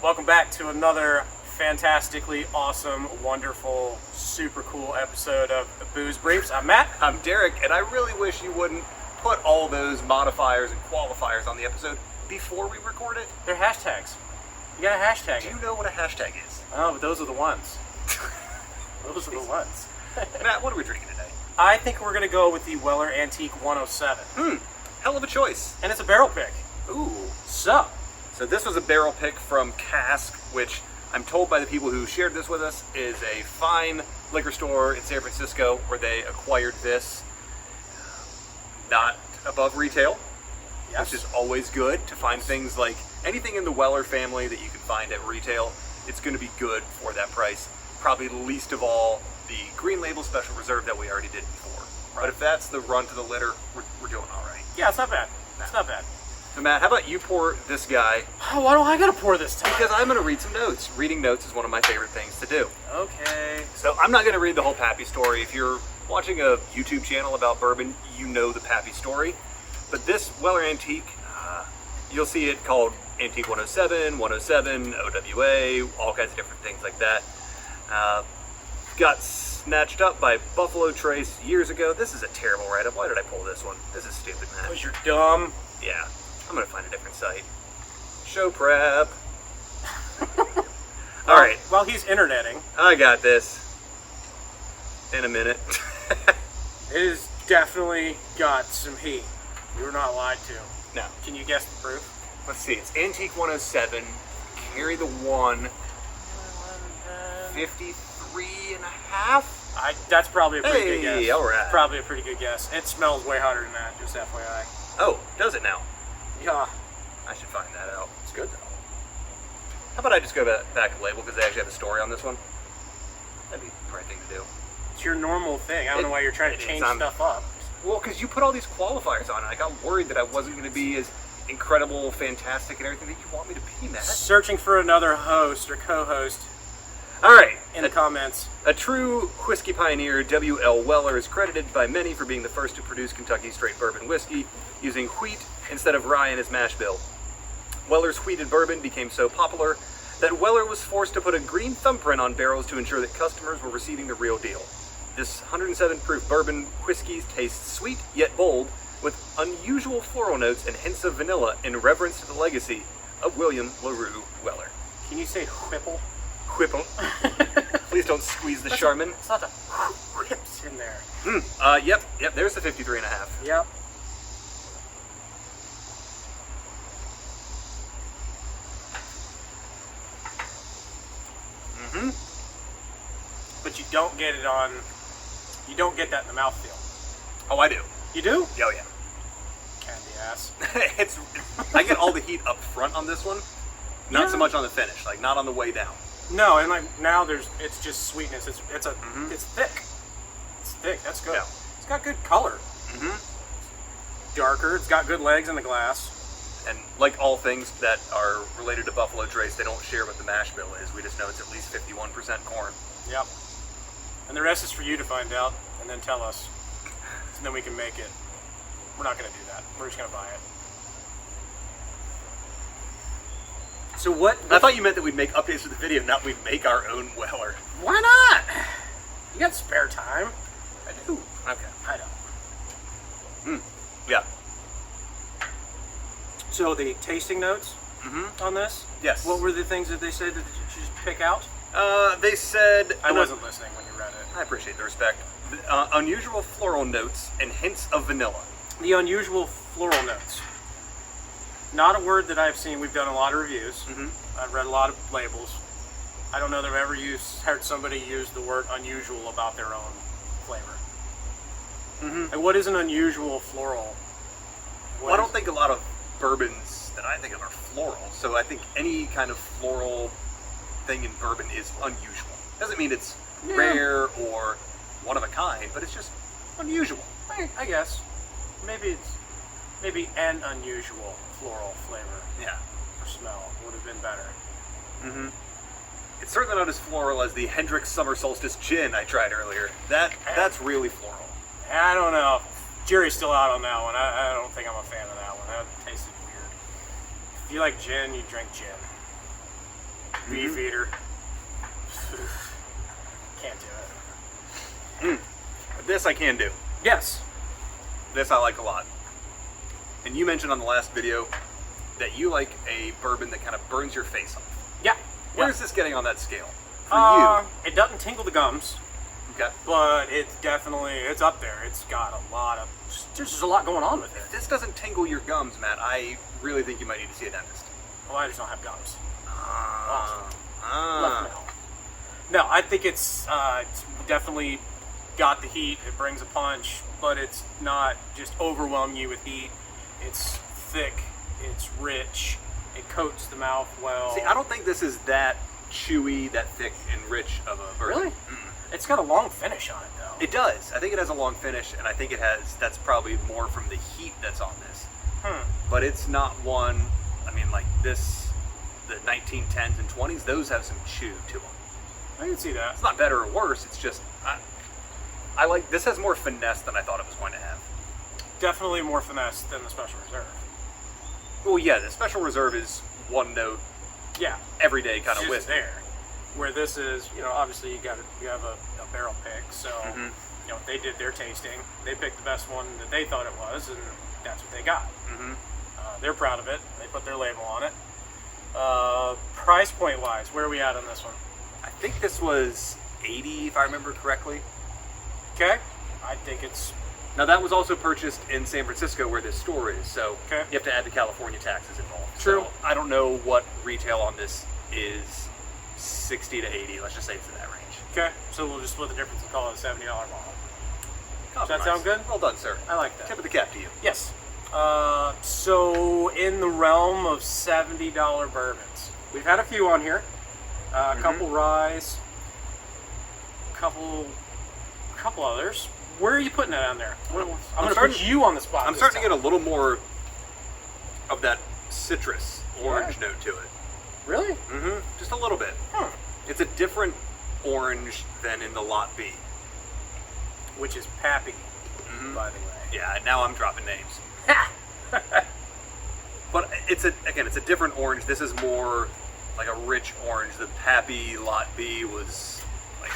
Welcome back to another fantastically awesome, wonderful, super cool episode of Booze Briefs. I'm Matt. I'm Derek, and I really wish you wouldn't put all those modifiers and qualifiers on the episode before we record it. They're hashtags. You gotta hashtag Do it. you know what a hashtag is? Oh, but those are the ones. Those are the ones. Matt, what are we drinking today? I think we're gonna go with the Weller Antique 107. Hell of a choice. And it's a barrel pick. Ooh. So this was a barrel pick from Cask, which I'm told by the people who shared this with us is a fine liquor store in San Francisco where they acquired this. Not above retail, yes. which is always good to find things like anything in the Weller family that you can find at retail. It's going to be good for that price. Probably least of all the Green Label Special Reserve that we already did before. But if that's the run to the litter, we're doing all right. yeah, it's not bad. It's not bad. So Matt, how about you pour this guy? Oh, why don't I gotta pour this time? Because I'm going to read some notes. Reading notes is one of my favorite things to do. Okay. So I'm not going to read the whole Pappy story. If you're watching a YouTube channel about bourbon, you know the Pappy story. But this Weller Antique, you'll see it called Antique 107, 107, OWA, all kinds of different things like that. Got snatched up by Buffalo Trace years ago. This is a terrible write-up. Why did I pull this one? This is stupid, man. Because you're dumb. Yeah, I'm going to find a different site. Show prep. All right. While he's interneting, I got this. In a minute. it has definitely got some heat. You were not lied to. No. Can you guess the proof? Let's see. It's Antique 107. Carry the one. 53 and a half? That's probably a pretty good Hey, guess. all right. Probably a pretty good guess. It smells way hotter than that, just FYI. Oh, does it now? Yeah. I should find that out. It's good though. How about I just go back to the label because they actually have a story on this one? That'd be the right thing to do. It's your normal thing. I don't know why you're trying to change stuff up. Well, because you put all these qualifiers on it. I got worried that I wasn't going to be as incredible, fantastic, and everything that you want me to be, Matt. Searching for another host or co-host All right. in the comments. A true whiskey pioneer, W.L. Weller is credited by many for being the first to produce Kentucky straight bourbon whiskey using wheat instead of rye in his mash bill. Weller's wheated bourbon became so popular that Weller was forced to put a green thumbprint on barrels to ensure that customers were receiving the real deal. This 107 proof bourbon whiskey tastes sweet yet bold, with unusual floral notes and hints of vanilla in reverence to the legacy of William LaRue Weller. Can you say whipple? Whipple. Please don't squeeze the Charmin. It's not the whips in there. Yep, there's the 53 and a half. Yep. But you don't get it on, you don't get that in the mouthfeel. Oh, I do. You do? Oh, yeah. Candy ass. I get all the heat up front on this one, not so much on the finish, like not on the way down. No, and like now it's just sweetness. It's thick. It's thick. That's good. Yeah. It's got good color. Darker. It's got good legs in the glass. And like all things that are related to Buffalo Trace, they don't share what the mash bill is. We just know it's at least 51% corn. Yep. And the rest is for you to find out and then tell us. And then we can make it. We're not going to do that. We're just going to buy it. So what? I thought you meant that we'd make updates to the video, not we'd make our own Weller. Why not? You got spare time. I do. Okay. I don't. Yeah. So the tasting notes on this? Yes. What were the things that they said that you should pick out? They said... I wasn't listening when you read it. I appreciate the respect. Unusual floral notes and hints of vanilla. The unusual floral notes. Not a word that I've seen. We've done a lot of reviews. I've read a lot of labels. I don't know that I've ever heard somebody use the word unusual about their own flavor. And what is an unusual floral? Well, I don't think a lot of bourbons that I think of are floral. So I think any kind of floral thing in bourbon is unusual. Doesn't mean it's rare or one of a kind, but it's just unusual. I guess. Maybe an unusual floral flavor. Yeah. Or smell would have been better. It's certainly not as floral as the Hendrick's Summer Solstice Gin I tried earlier. That's really floral. I don't know. Jury's still out on that one. I don't think I'm a fan of that one. That tasted weird. If you like gin, you drink gin. Beefeater. Can't do it. This I can do. Yes. This I like a lot. And you mentioned on the last video that you like a bourbon that kind of burns your face off. Yeah. Where's this getting on that scale? For you. It doesn't tingle the gums, Okay. but it's up there. It's got a lot of, there's just a lot going on with If it. this doesn't tingle your gums, Matt, I really think you might need to see a dentist. Well, I just don't have gums. Ah. No, I think it's definitely got the heat. It brings a punch, but it's not just overwhelming you with heat. It's thick. It's rich. It coats the mouth well. See, I don't think this is that chewy, that thick and rich of a bourbon. Really? It's got a long finish on it, though. It does. I think it has a long finish, and I think that's probably more from the heat that's on this. But it's not one, I mean, like this, the 1910s and 20s, those have some chew to them. I can see that. It's not better or worse, it's just, I like, this has more finesse than I thought it was going to have. Definitely more finesse than the Special Reserve. Well, yeah, the Special Reserve is one note, Yeah. everyday kind of It's just whiskey. there. Where this is, obviously you have a barrel pick, so they did their tasting. They picked the best one that they thought it was, and that's what they got. They're proud of it. They put their label on it. Price point wise, where are we at on this one? I think this was 80, if I remember correctly. Okay, I think it's Now, that was also purchased in San Francisco where this store is, so Okay. you have to add the California taxes involved. True. So I don't know what retail on this is, 60 to 80. Let's just say it's in that range. okay. So we'll just split the difference and call it a $70 bottle. Does that Compromise. sound good? Well done, sir. I like that. Tip of the cap to you. Yes. So in the realm of $70 bourbons, we've had a few on here. A couple ryes, couple others. Where are you putting that on there? I'm going to put you on the spot. I'm starting to get a little more of that citrus orange note to it. Really? Just a little bit. It's a different orange than in the Lot B. Which is Pappy, by the way. Yeah, now I'm dropping names. But it's a different orange. This is more like a rich orange. The Pappy Lot B was like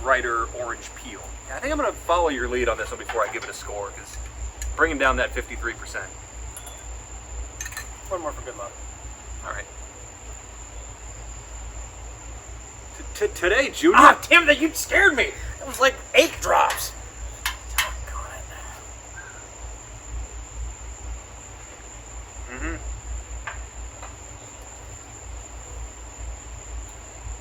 brighter orange peel. Yeah, I think I'm going to follow your lead on this one before I give it a score, because bringing down that 53%. One more for good luck. All right. Today, Junior. Ah, damn that! You scared me. It was like 8 drops.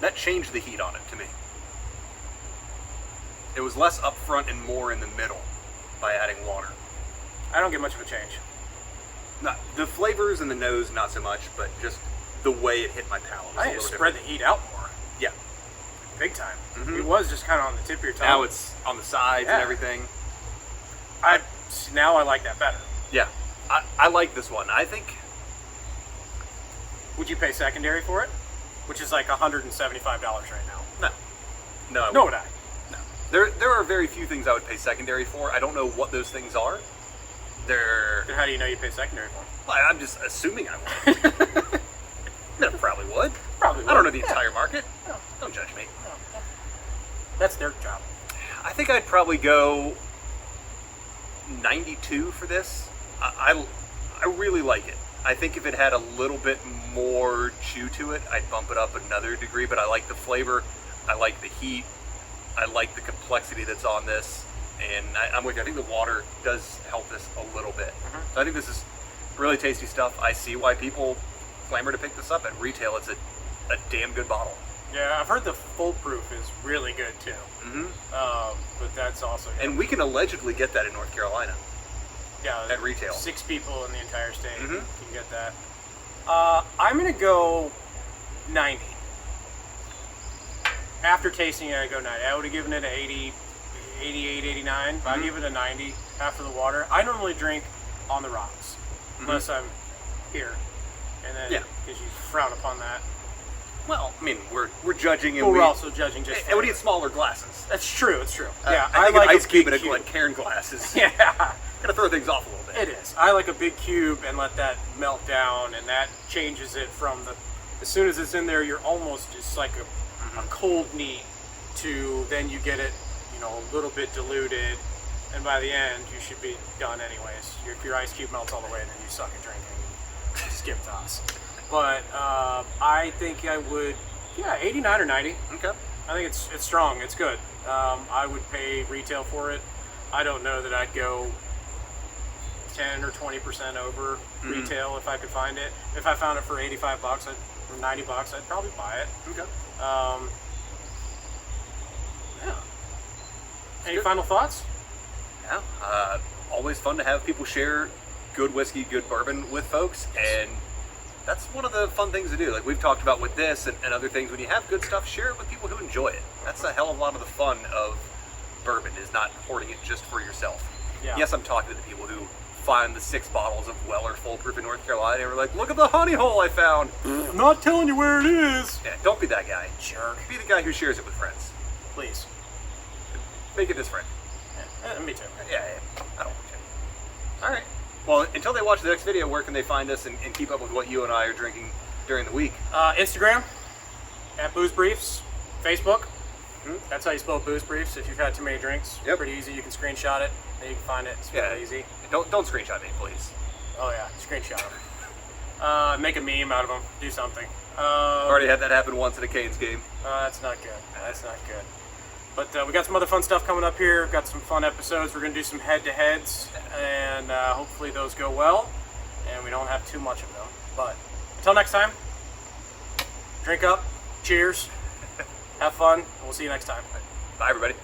That changed the heat on it to me. It was less up front and more in the middle by adding water. I don't get much of a change. Not, the flavors and the nose, not so much, but just the way it hit my palate. I need to spread the heat out more. Yeah. Big time. It was just kind of on the tip of your tongue. Now it's on the sides and everything. Now I like that better. Yeah. I like this one. I think... Would you pay secondary for it? Which is like $175 right now. No. Nor would I. No. There are very few things I would pay secondary for. I don't know what those things are. Then how do you know you pay secondary for them? Well, I'm just assuming I would. I probably would. Probably would. I don't know the entire market. No. Don't judge me. That's their job. I think I'd probably go 92 for this. I really like it. I think if it had a little bit more chew to it, I'd bump it up another degree, but I like the flavor. I like the heat. I like the complexity that's on this. And I'm with you. I think the water does help this a little bit. So I think this is really tasty stuff. I see why people clamor to pick this up at retail. It's a damn good bottle. Yeah, I've heard the full proof is really good too. But that's also And we can allegedly get that in North Carolina. Yeah, at retail. 6 people in the entire state can get that. I'm going to go 90. After tasting it, I go 90. I would have given it an 80, 88, 89. But I give it a 90 after the water. I normally drink on the rocks, unless I'm here. And then, because you frown upon that. Well, I mean, we're judging, and we're also judging just. And we need smaller glasses. That's true. It's true. Yeah, I think like an ice cube big and a Cairn glasses. Yeah. Gonna throw things off a little bit. It is. I like a big cube and let that melt down, and that changes it from the as soon as it's in there, you're almost just like a cold neat to then you get it, you know, a little bit diluted, and by the end you should be done anyways. If your ice cube melts all the way, then you suck at drinking. Skip toss. But I think I would, 89 or 90. Okay. I think it's strong. It's good. I would pay retail for it. I don't know that I'd go 10 or 20% over retail if I could find it. If I found it for $85 or $90, I'd probably buy it. Okay. Yeah. Any final thoughts? Yeah. Always fun to have people share good whiskey, good bourbon with folks, and that's one of the fun things to do. Like we've talked about with this and other things, when you have good stuff, share it with people who enjoy it. That's a hell of a lot of the fun of bourbon, is not hoarding it just for yourself. Yeah. Yes, I'm talking to the people who find the 6 bottles of Weller Full Proof in North Carolina and we're like, look at the honey hole I found. I'm not telling you where it is. Yeah, don't be that guy. Jerk. Be the guy who shares it with friends. Please. Make it his friend. Me too. Yeah, I don't want to. All right. Well, until they watch the next video, where can they find us and keep up with what you and I are drinking during the week? Instagram, at Booze Briefs. Facebook. That's how you spell Booze Briefs. If you've had too many drinks, Yep. pretty easy. You can screenshot it. Then you can find it. It's really easy. Don't screenshot me, please. Oh yeah, screenshot them. Make a meme out of them. Do something. Already had that happen once at a Canes game. That's not good. That's not good. But we got some other fun stuff coming up here. We've got some fun episodes. We're going to do some head-to-heads, and hopefully those go well, and we don't have too much of them. But until next time, drink up, cheers, have fun, and we'll see you next time. Bye, everybody.